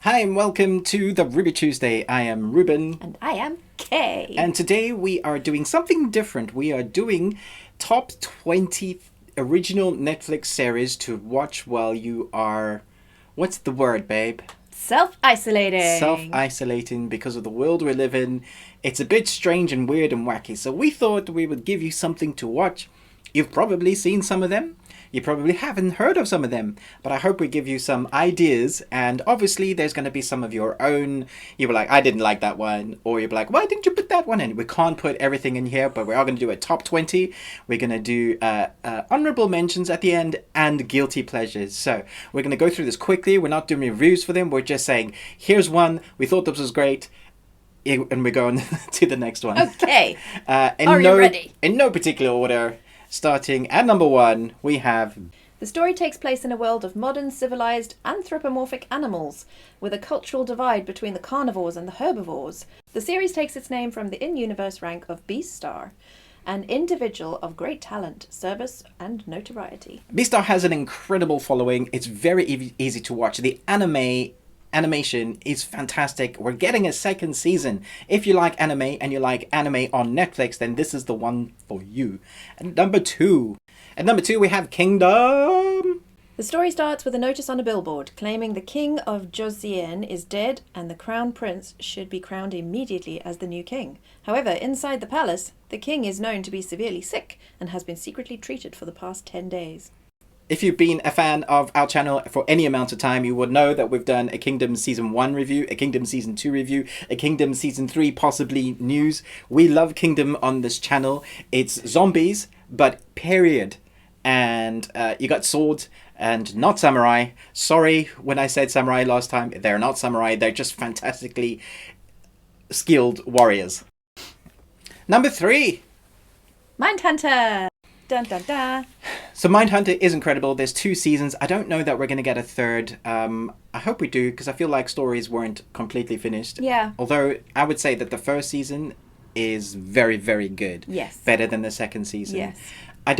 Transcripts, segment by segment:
Hi and welcome to the Ruby Tuesday. I am Ruben. And I am Kay. And today we are doing something different. We are doing top 20 original Netflix series to watch while you are... What's the word, babe? Self-isolating. Self-isolating because of the world we live in. It's a bit strange and weird and wacky. So we thought we would give you something to watch. You've probably seen some of them. You probably haven't heard of some of them, but I hope we give you some ideas. And obviously there's going to be some of your own. You were like, I didn't like that one. Or you're like, why didn't you put that one in? We can't put everything in here, but we are going to do a top 20. We're going to do honourable mentions at the end and guilty pleasures. So we're going to go through this quickly. We're not doing reviews for them. We're just saying, here's one. We thought this was great. And we're going to the next one. Okay. Are you ready? In no particular order. Starting at number 1, we have... The story takes place in a world of modern, civilized, anthropomorphic animals, with a cultural divide between the carnivores and the herbivores. The series takes its name from the in-universe rank of Beastar, an individual of great talent, service, and notoriety. Beastar has an incredible following. It's very easy to watch. The animation is fantastic. We're getting a second season. If you like anime and you like anime on Netflix, then this is the one for you. And number 2. At number 2 we have Kingdom. The story starts with a notice on a billboard claiming the king of Joseon is dead and the crown prince should be crowned immediately as the new king. However, inside the palace, the king is known to be severely sick and has been secretly treated for the past 10 days. If you've been a fan of our channel for any amount of time, you would know that we've done a Kingdom Season 1 review, a Kingdom Season 2 review, a Kingdom Season 3 possibly news. We love Kingdom on this channel. It's zombies, but period. And you got swords and not samurai. Sorry when I said samurai last time. They're not samurai. They're just fantastically skilled warriors. Number 3. Mindhunter! Dun dun dun! So Mindhunter is incredible. There's 2 seasons. I don't know that we're going to get a third. I hope we do, because I feel like stories weren't completely finished. Yeah. Although I would say that the first season is very, very good. Yes. Better than the second season. Yes. I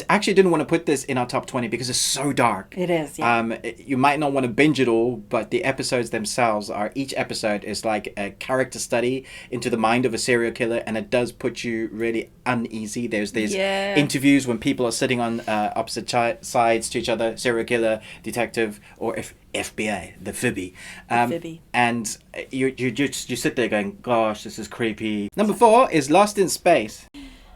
actually didn't want to put this in our top 20 because it's so dark. It is, yeah. You might not want to binge it all, but the episodes themselves each episode is like a character study into the mind of a serial killer, and it does put you really uneasy. There's these interviews when people are sitting on opposite sides to each other, serial killer, detective, or FBI, the Phoebe. And you sit there going, gosh, this is creepy. Number 4 is Lost in Space.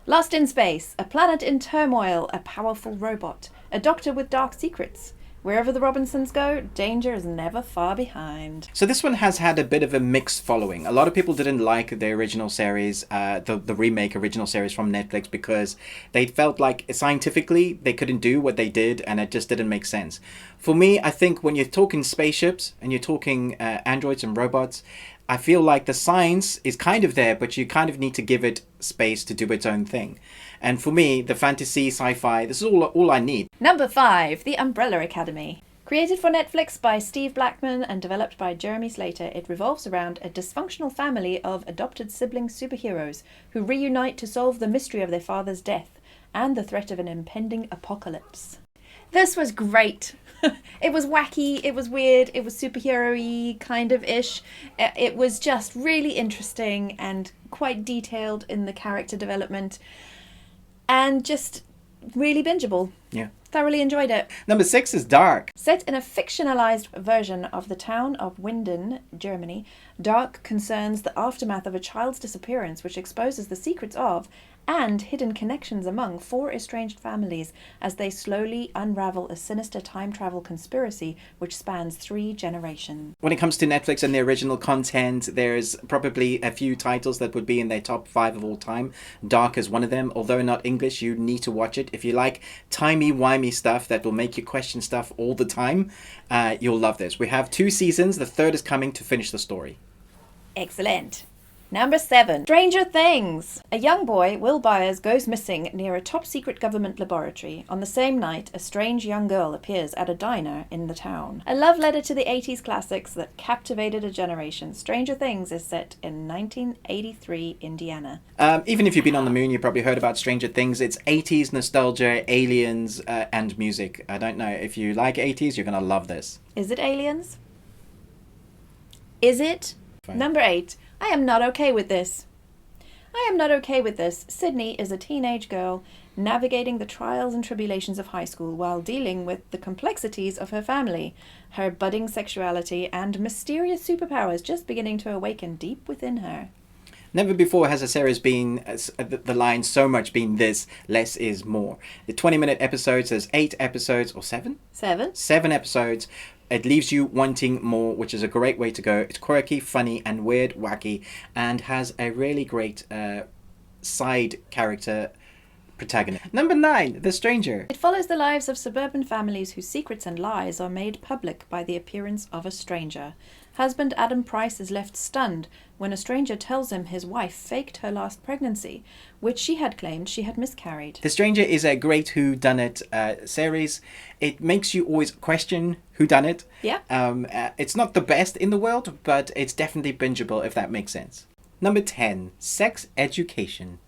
Lost in Space, a planet in turmoil, a powerful robot, a doctor with dark secrets. Wherever the Robinsons go, danger is never far behind. So this one has had a bit of a mixed following. A lot of people didn't like the original series, the remake original series from Netflix, because they felt like scientifically they couldn't do what they did and it just didn't make sense. For me, I think when you're talking spaceships and you're talking androids and robots, I feel like the science is kind of there, but you kind of need to give it space to do its own thing. And for me, the fantasy, sci-fi, this is all I need. Number 5, The Umbrella Academy. Created for Netflix by Steve Blackman and developed by Jeremy Slater, it revolves around a dysfunctional family of adopted sibling superheroes who reunite to solve the mystery of their father's death and the threat of an impending apocalypse. This was great. It was wacky, it was weird, it was superhero-y kind of ish. It was just really interesting and quite detailed in the character development and just really bingeable. Yeah. Thoroughly enjoyed it. Number 6 is Dark. Set in a fictionalized version of the town of Winden, Germany, Dark concerns the aftermath of a child's disappearance, which exposes the secrets of and hidden connections among 4 estranged families as they slowly unravel a sinister time travel conspiracy which spans 3 generations. When it comes to Netflix and the original content, there's probably a few titles that would be in their top 5 of all time. Dark is one of them. Although not English, you need to watch it. If you like timey-wimey stuff that will make you question stuff all the time, you'll love this. We have 2 seasons. The 3rd is coming to finish the story. Excellent. Number 7. Stranger Things. A young boy, Will Byers, goes missing near a top-secret government laboratory. On the same night, a strange young girl appears at a diner in the town. A love letter to the 80s classics that captivated a generation. Stranger Things is set in 1983 Indiana. Even if you've been on the moon, you probably heard about Stranger Things. It's 80s nostalgia, aliens, and music. I don't know. If you like 80s, you're going to love this. Is it aliens? Is it? Fine. Number 8. I am not okay with this. I am not okay with this. Sydney is a teenage girl navigating the trials and tribulations of high school while dealing with the complexities of her family, her budding sexuality, and mysterious superpowers just beginning to awaken deep within her. Never before has a series been, the line so much been this, less is more. The 20-minute episodes, there's 8 episodes, or 7? 7. 7 episodes. It leaves you wanting more, which is a great way to go. It's quirky, funny, and weird, wacky, and has a really great side character protagonist. Number 9, The Stranger. It follows the lives of suburban families whose secrets and lies are made public by the appearance of a stranger. Husband Adam Price is left stunned when a stranger tells him his wife faked her last pregnancy, which she had claimed she had miscarried. The Stranger is a great whodunit series. It makes you always question whodunit. Yeah. It's not the best in the world, but it's definitely bingeable, if that makes sense. Number 10, Sex Education.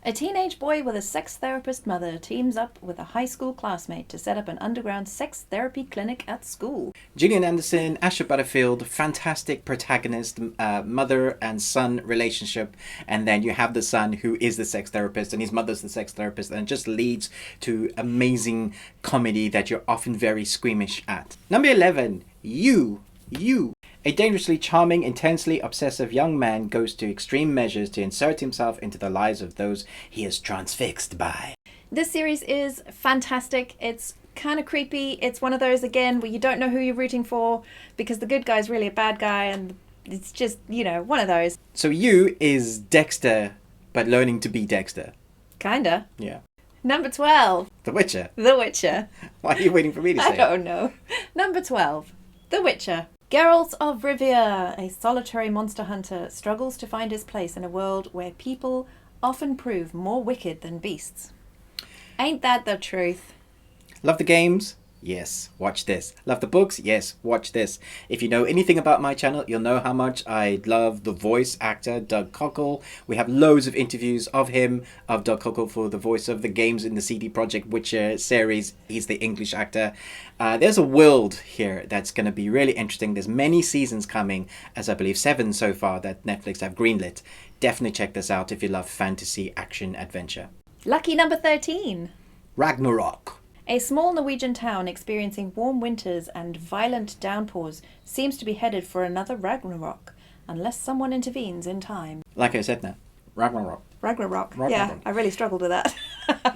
A teenage boy with a sex therapist mother teams up with a high school classmate to set up an underground sex therapy clinic at school. Gillian Anderson, Asher Butterfield, fantastic protagonist, mother and son relationship, and then you have the son who is the sex therapist and his mother's the sex therapist, and it just leads to amazing comedy that you're often very squeamish at. Number 11, You. A dangerously charming, intensely obsessive young man goes to extreme measures to insert himself into the lives of those he is transfixed by. This series is fantastic. It's kind of creepy. It's one of those, again, where you don't know who you're rooting for because the good guy's really a bad guy, and it's just, one of those. So You is Dexter, but learning to be Dexter. Kinda. Yeah. Number 12. The Witcher. The Witcher. Why are you waiting for me to say I don't know. Number 12. The Witcher. Geralt of Rivia, a solitary monster hunter, struggles to find his place in a world where people often prove more wicked than beasts. Ain't that the truth? Love the games? Yes, watch this. Love the books? Yes, watch this. If you know anything about my channel, you'll know how much I love the voice actor Doug Cockle. We have loads of interviews of him, of Doug Cockle, for the voice of the games in the CD Projekt Witcher series. He's the English actor. There's a world here that's going to be really interesting. There's many seasons coming, as I believe 7 so far that Netflix have greenlit. Definitely check this out if you love fantasy, action, adventure. Lucky number 13. Ragnarok. A small Norwegian town experiencing warm winters and violent downpours seems to be headed for another Ragnarok, unless someone intervenes in time. Like I said now, Ragnarok. Ragnarok. Yeah, I really struggled with that.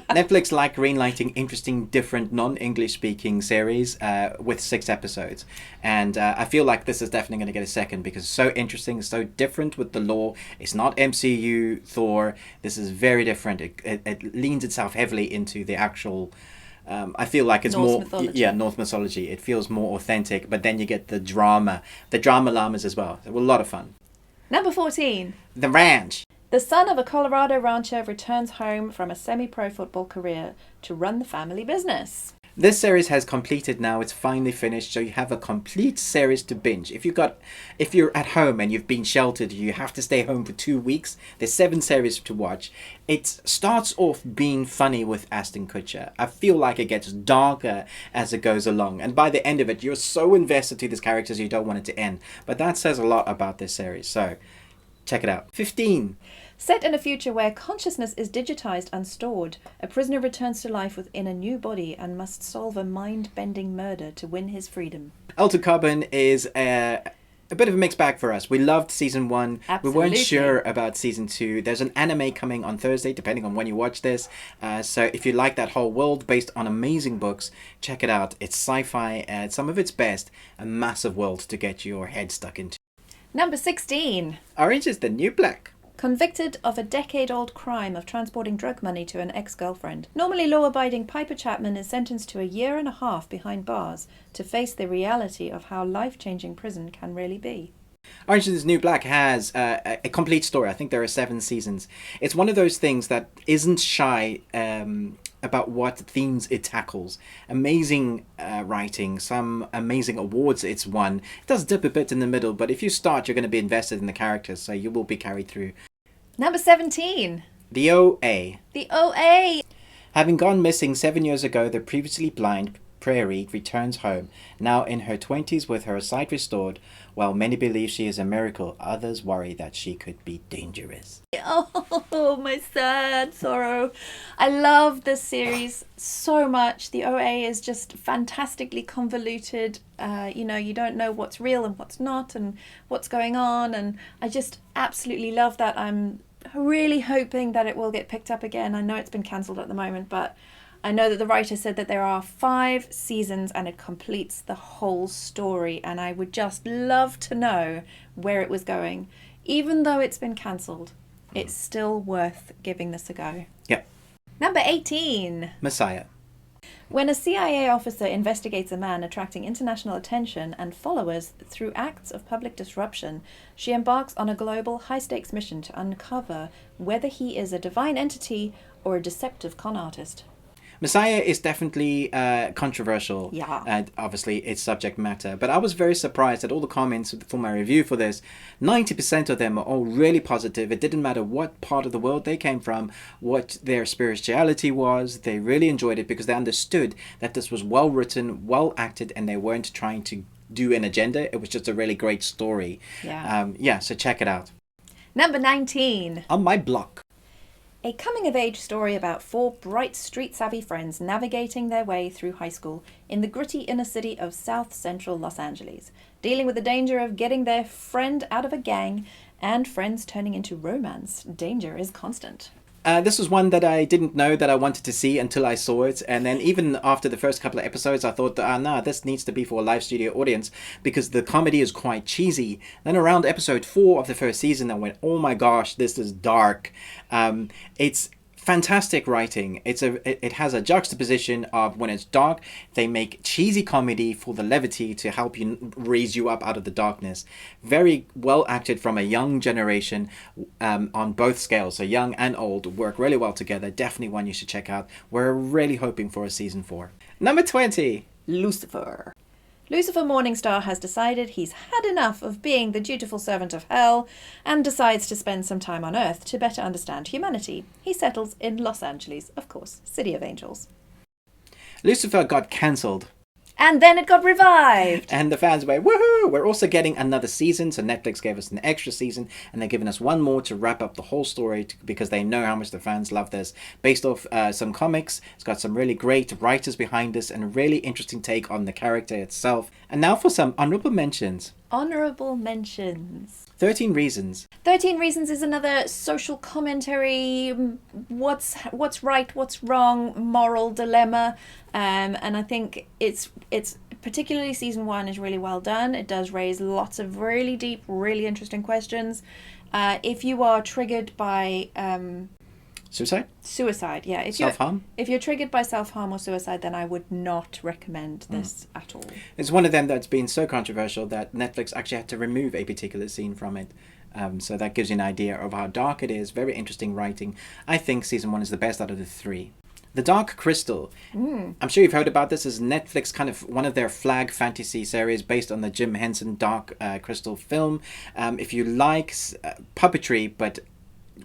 Netflix like greenlighting interesting, different, non-English speaking series with 6 episodes. And I feel like this is definitely going to get a second because it's so interesting, so different with the lore. It's not MCU Thor. This is very different. It leans itself heavily into the actual... I feel like it's Norse more... mythology. Yeah, Norse mythology. It feels more authentic, but then you get the drama llamas as well. It was a lot of fun. Number 14. The Ranch. The son of a Colorado rancher returns home from a semi-pro football career to run the family business. This series has completed now. It's finally finished, so you have a complete series to binge. If you're at home and you've been sheltered, you have to stay home for 2 weeks. There's 7 series to watch. It starts off being funny with Ashton Kutcher. I feel like it gets darker as it goes along, and by the end of it, you're so invested to these characters you don't want it to end. But that says a lot about this series, so check it out. 15. Set in a future where consciousness is digitized and stored, a prisoner returns to life within a new body and must solve a mind-bending murder to win his freedom. Altered Carbon is a bit of a mixed bag for us. We loved season 1. Absolutely. We weren't sure about season 2. There's an anime coming on Thursday, depending on when you watch this. So if you like that whole world based on amazing books, check it out. It's sci-fi at some of its best. A massive world to get your head stuck into. Number 16. Orange is the New Black. Convicted of a decade-old crime of transporting drug money to an ex-girlfriend, normally law-abiding Piper Chapman is sentenced to a year and a half behind bars to face the reality of how life-changing prison can really be. Orange is the New Black has a complete story. I think there are 7 seasons. It's one of those things that isn't shy about what themes it tackles. Amazing writing, some amazing awards it's won. It does dip a bit in the middle, but if you start, you're going to be invested in the characters, so you will be carried through. Number 17. The OA. The OA. Having gone missing 7 years ago, the previously blind Prairie returns home, now in her 20s with her sight restored. While many believe she is a miracle, others worry that she could be dangerous. Oh, my sad sorrow. I love this series so much. The OA is just fantastically convoluted. You don't know what's real and what's not and what's going on. And I just absolutely love that. I'm really hoping that it will get picked up again. I know it's been cancelled at the moment, but I know that the writer said that there are 5 seasons and it completes the whole story. And I would just love to know where it was going. Even though it's been cancelled, it's still worth giving this a go. Yep. Number 18. Messiah. When a CIA officer investigates a man attracting international attention and followers through acts of public disruption, she embarks on a global high-stakes mission to uncover whether he is a divine entity or a deceptive con artist. Messiah is definitely controversial. Yeah. And obviously it's subject matter. But I was very surprised at all the comments for my review for this. 90% of them are all really positive. It didn't matter what part of the world they came from, what their spirituality was. They really enjoyed it because they understood that this was well written, well acted, and they weren't trying to do an agenda. It was just a really great story. Yeah. So check it out. Number 19. On my block. A coming-of-age story about 4 bright, street-savvy friends navigating their way through high school in the gritty inner city of South Central Los Angeles, dealing with the danger of getting their friend out of a gang and friends turning into romance. Danger is constant. This was one that I didn't know that I wanted to see until I saw it. And then even after the first couple of episodes, I thought, this needs to be for a live studio audience because the comedy is quite cheesy. Then around episode 4 of the first season, I went, oh my gosh, this is dark. It's fantastic writing. It has a juxtaposition of when it's dark, they make cheesy comedy for the levity to help you raise you up out of the darkness. Very well acted from a young generation on both scales. So young and old work really well together. Definitely one you should check out. We're really hoping for a season 4. Number 20. Lucifer. Lucifer Morningstar has decided he's had enough of being the dutiful servant of hell and decides to spend some time on Earth to better understand humanity. He settles in Los Angeles, of course, City of Angels. Lucifer got cancelled. And then it got revived. And the fans were, woohoo! We're also getting another season. So Netflix gave us an extra season and they're giving us one more to wrap up the whole story because they know how much the fans love this. Based off some comics. It's got some really great writers behind this and a really interesting take on the character itself. And now for some honourable mentions. Honourable mentions. 13 Reasons. 13 Reasons is another social commentary, what's right, what's wrong, moral dilemma. And I think it's particularly season 1 is really well done. It does raise lots of really deep, really interesting questions. If you are triggered by Suicide, yeah. Self-harm? If you're triggered by self-harm or suicide, then I would not recommend this at all. It's one of them that's been so controversial that Netflix actually had to remove a particular scene from it. So that gives you an idea of how dark it is. Very interesting writing. I think season 1 is the best out of the 3. The Dark Crystal. I'm sure you've heard about this. Is Netflix kind of one of their flag fantasy series based on the Jim Henson Dark Crystal film. If you like puppetry, but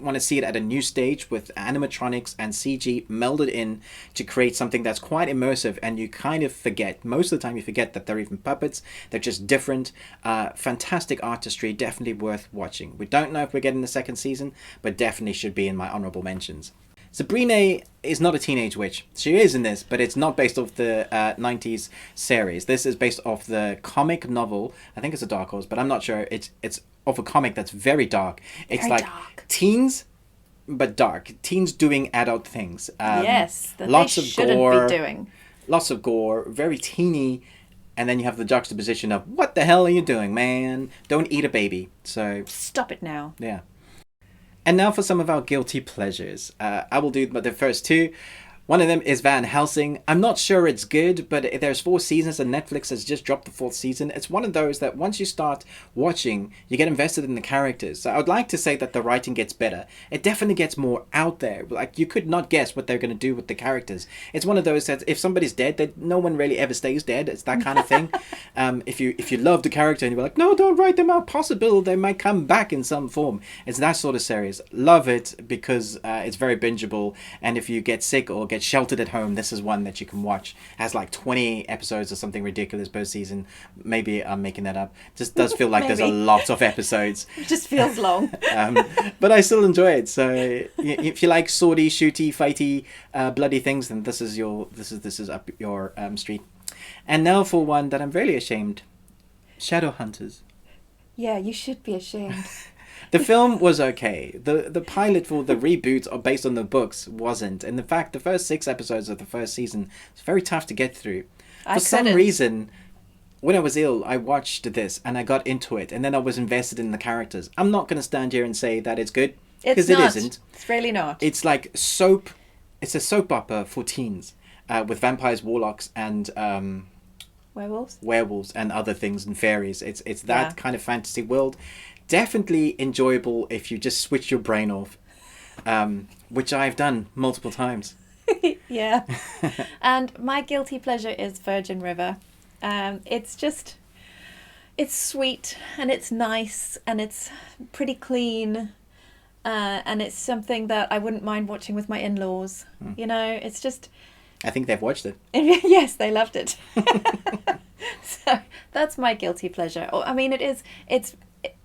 want to see it at a new stage with animatronics and CG melded in to create something that's quite immersive, and you kind of forget, most of the time you forget that they're even puppets, they're just different. Fantastic artistry, definitely worth watching. We don't know if we're getting the second season, but definitely should be in my honourable mentions. Sabrina is not a teenage witch. She is in this, but it's not based off the 90s series. This is based off the comic novel. I think it's a Dark Horse, but I'm not sure. It's of a comic that's very dark. It's very like dark. Teens, but dark. Teens doing adult things. Yes, that lots they of shouldn't gore, be doing. Lots of gore, very teeny, and then you have the juxtaposition of what the hell are you doing, man? Don't eat a baby. So stop it now. Yeah. And now for some of our guilty pleasures. I will do the first 2. One of them is Van Helsing. I'm not sure it's good, but there's 4 seasons and Netflix has just dropped the 4th season. It's one of those that once you start watching, you get invested in the characters. So I would like to say that the writing gets better. It definitely gets more out there. Like, you could not guess what they're going to do with the characters. It's one of those that if somebody's dead, that no one really ever stays dead. It's that kind of thing. If you love the character and you're like, no, don't write them out. Possible they might come back in some form. It's that sort of series. Love it because it's very bingeable. And if you get sick or get sheltered at home, this is one that you can watch. It has like 20 episodes or something ridiculous per season. Maybe I'm making that up. Just does feel like there's a lot of episodes. It just feels long. But I still enjoy it. So if you like swordy, shooty, fighty, bloody things, then this is up your street. And now for one that I'm really ashamed. Shadowhunters. Yeah, you should be ashamed. The film was okay. The pilot for the reboot based on the books wasn't. And in fact, the first 6 episodes of the first season was very tough to get through. For some reason, when I was ill, I watched this and I got into it. And then I was invested in the characters. I'm not going to stand here and say that it's good. Because it isn't. It's really not. It's like soap. It's a soap opera for teens. With vampires, warlocks, and... werewolves and other things and fairies. It's that kind of fantasy world. Definitely enjoyable if you just switch your brain off, which I've done multiple times. Yeah. And my guilty pleasure is Virgin River. It's sweet and it's nice and it's pretty clean, and it's something that I wouldn't mind watching with my in-laws. You know, it's just... I think they've watched it. Yes, they loved it. So that's my guilty pleasure. I mean,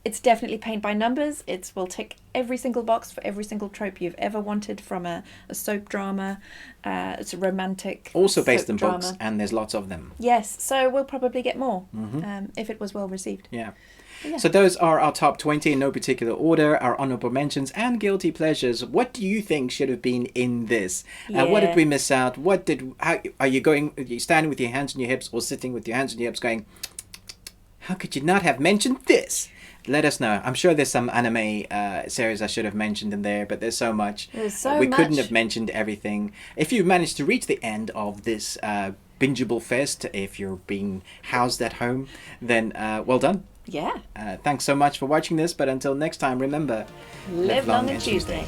it's definitely paint by numbers. It will tick every single box for every single trope you've ever wanted from a soap drama. It's a romantic also based on drama. books, and there's lots of them. Yes, so we'll probably get more if it was well received. Yeah. So those are our top 20 in no particular order, our honourable mentions and guilty pleasures. What do you think should have been in this? What did we miss out? How are you standing with your hands on your hips or sitting with your hands on your hips going, how could you not have mentioned this? Let us know. I'm sure there's some anime series I should have mentioned in there, but there's so much. We couldn't have mentioned everything. If you managed to reach the end of this Bingeable Fest, if you're being housed at home, then well done. Yeah. Thanks so much for watching this, but until next time, remember, live long and Tuesday.